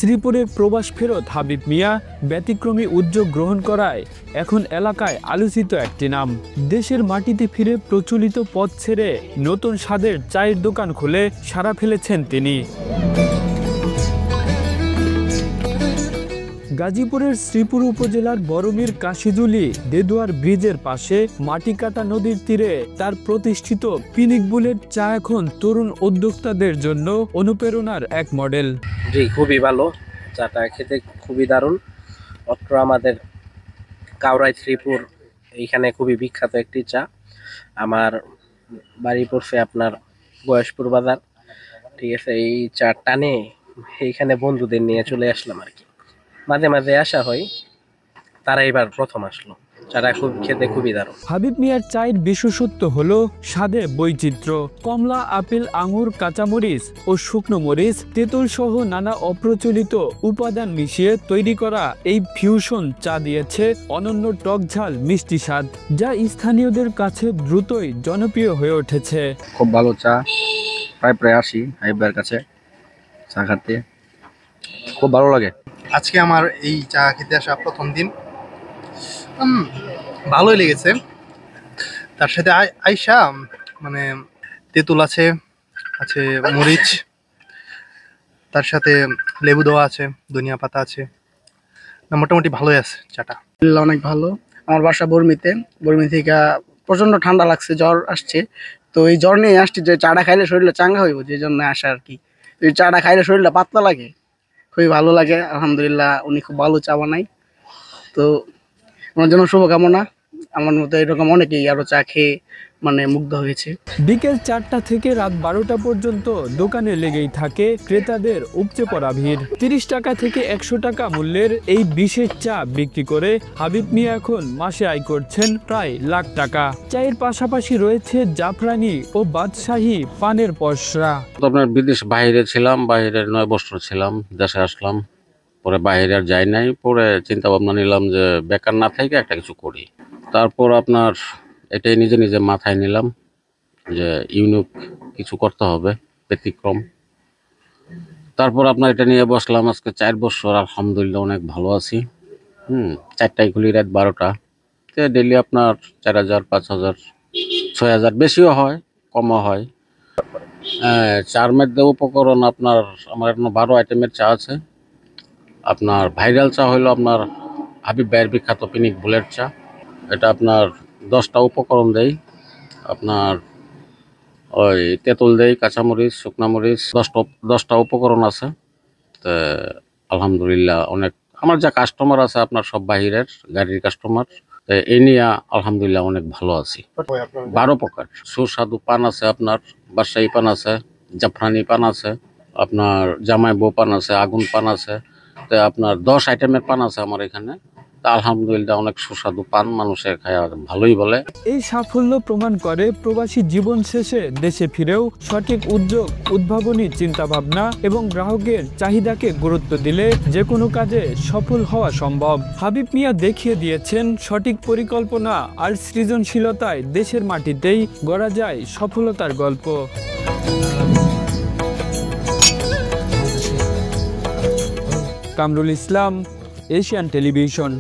শ্রীপুরে প্রবাস ফেরত হাবিব মিয়া ব্যতিক্রমী উদ্যোগ গ্রহণ করায় এখন এলাকায় আলোচিত একটি নাম। দেশের মাটিতে ফিরে প্রচলিত পথ ছেড়ে নতুন স্বাদের চায়ের দোকান খুলে সাড়া ফেলেছেন তিনি। গাজীপুরের শ্রীপুর উপজেলার বড়মীর কাশিজুলি দেদুয়ার ব্রিজের পাশে মাটিকাটা নদীর তীরে তার প্রতিষ্ঠিত পিনিক বুলেট চা এখন তরুণ উদ্যোক্তাদের জন্য অনুপ্রেরণার এক মডেল। জি, খুবই ভালো, চাটা খেতে খুবই দারুণ। অত্র আমাদের কাউরাই শ্রীপুর এইখানে খুবই বিখ্যাত একটি চা। আমার বাড়ি পড়ছে আপনার বয়সপুর বাজার, ঠিক আছে। এই চা টানে এইখানে বন্ধুদের নিয়ে চলে আসলাম আর কি। মাঝে মাঝে আসা হয়, তারা এবার প্রথম আসলো। চাটা খেতে খুবই দারুণ। হাবিব মিয়ার চায়ের বিশেষত্ব হলো স্বাদে বৈচিত্র্য। কমলা, আপেল, আঙুর, কাঁচামরিচ ও শুকনো মরিচ, তেঁতুল সহ নানা অপ্রচলিত উপাদান মিশিয়ে তৈরি করা এই ফিউশন চা দিয়েছে অনন্য টক ঝাল মিষ্টি স্বাদ, যা স্থানীয়দের কাছে দ্রুতই জনপ্রিয় হয়ে উঠেছে। খুব ভালো চা, প্রায় আসি হাবিব ভাইয়ের কাছে চা খাতে, খুব ভালো লাগে। আজকে আমার এই চা খেতে আসা প্রথম দিন, ভালোই লেগেছে। তার সাথে আইসা মানে তেঁতুল আছে মরিচ, তার সাথে লেবু দেওয়া আছে, ধনিয়া পাতা আছে, মোটামুটি ভালোই আছে চাটা। অনেক ভালো। আমার বাসা বর্মি থেকে প্রচন্ড ঠান্ডা লাগছে, জ্বর আসছে। তো এই জ্বর নিয়ে আসছি যে চাটা খাইলে শরীরটা চাঙ্গা হইব, যে জন্য আসা আর কি। এই চাটা খাইলে শরীরটা পাতলা লাগে, খুবই ভালো লাগে। আলহামদুলিল্লাহ, উনি খুব ভালো চা বানায়। তো আমার জন্য শুভকামনা। আমার মতো এরকম অনেকেই আরো চা খেয়ে মুগ্ধ হয়েছে। বিকেল 4টা থেকে রাত 12টা পর্যন্ত দোকানে লেগেই থাকে ক্রেতাদের উপচে পড়া ভিড়। 30 টাকা থেকে 100 টাকা মূল্যের এই বিশেষ চা বিক্রি করে হাবিব মিয়া এখন মাসে আয় করছেন প্রায় লাখ টাকা। চায়ের পাশাপাশি রয়েছে জাফরানি ও বাদশাহী পানের পসরা। আপনার বিদেশ বাইরে ছিলাম, বাইরের 9 বছর ছিলাম, দেশে আসলাম, পরে বাইরে আর যাই নাই। পরে চিন্তা ভাবনা নিলাম যে বেকার না থেকে একটা কিছু করি। তারপর আপনার এটাই নিজে নিজে মাথায় নিলাম যে ইউনিক কিছু করতে হবে, ব্যতিক্রম। তারপর আপনার এটা নিয়ে বসলাম। আজকে 4 বছর আলহামদুলিল্লাহ অনেক ভালো আছি। 4টায় খুলি, রাত 12টা। ডেলি আপনার 4000, 5000, 6000, বেশিও হয়, কমও হয়। চার মধ্যে উপকরণ আপনার আমার এখন 12 আইটেমের চা আছে। আপনার ভাইরাল চা হলো আপনার হাবিব ভাইয়ের বিখ্যাত পিনিক বুলেট চা। এটা আপনার 10টা উপকরণ দেই। আপনার ওই তেঁতুল দেই, কাঁচামরিচ, শুকনা মরিচ, 10টা উপকরণ আছে। তো আলহামদুলিল্লাহ অনেক আমার যা কাস্টমার আছে আপনার সব বাহিরের গাড়ির কাস্টমার। এই নিয়ে আলহামদুলিল্লাহ অনেক ভালো আছি। 12 প্রকার সুস্বাদু পান আছে, আপনার বাদশাহী পান আছে, জাফরানি পান আছে, আপনার জামাই বউ পান আছে, আগুন পান আছে। তো আপনার 10 আইটেমের পান আছে আমার এখানে। আলহামদুলিল্লাহ অনেক সুস্বাদু পান, মানুষে খায় ভালোই বলে। এই সাফল্য প্রমাণ করে প্রবাসী জীবন শেষে দেশে ফিরেও সঠিক উদ্যোগ, উদ্ভাবনী চিন্তাভাবনা এবং গ্রাহকের চাহিদাকে গুরুত্ব দিলে যে কোনো কাজে সফল হওয়া সম্ভব। হাবিব মিয়া দেখিয়ে দিয়েছেন সঠিক পরিকল্পনা আর সৃজনশীলতায় দেশের মাটিতেই গড়া যায় সফলতার গল্প। Kamrul Islam, Asian television.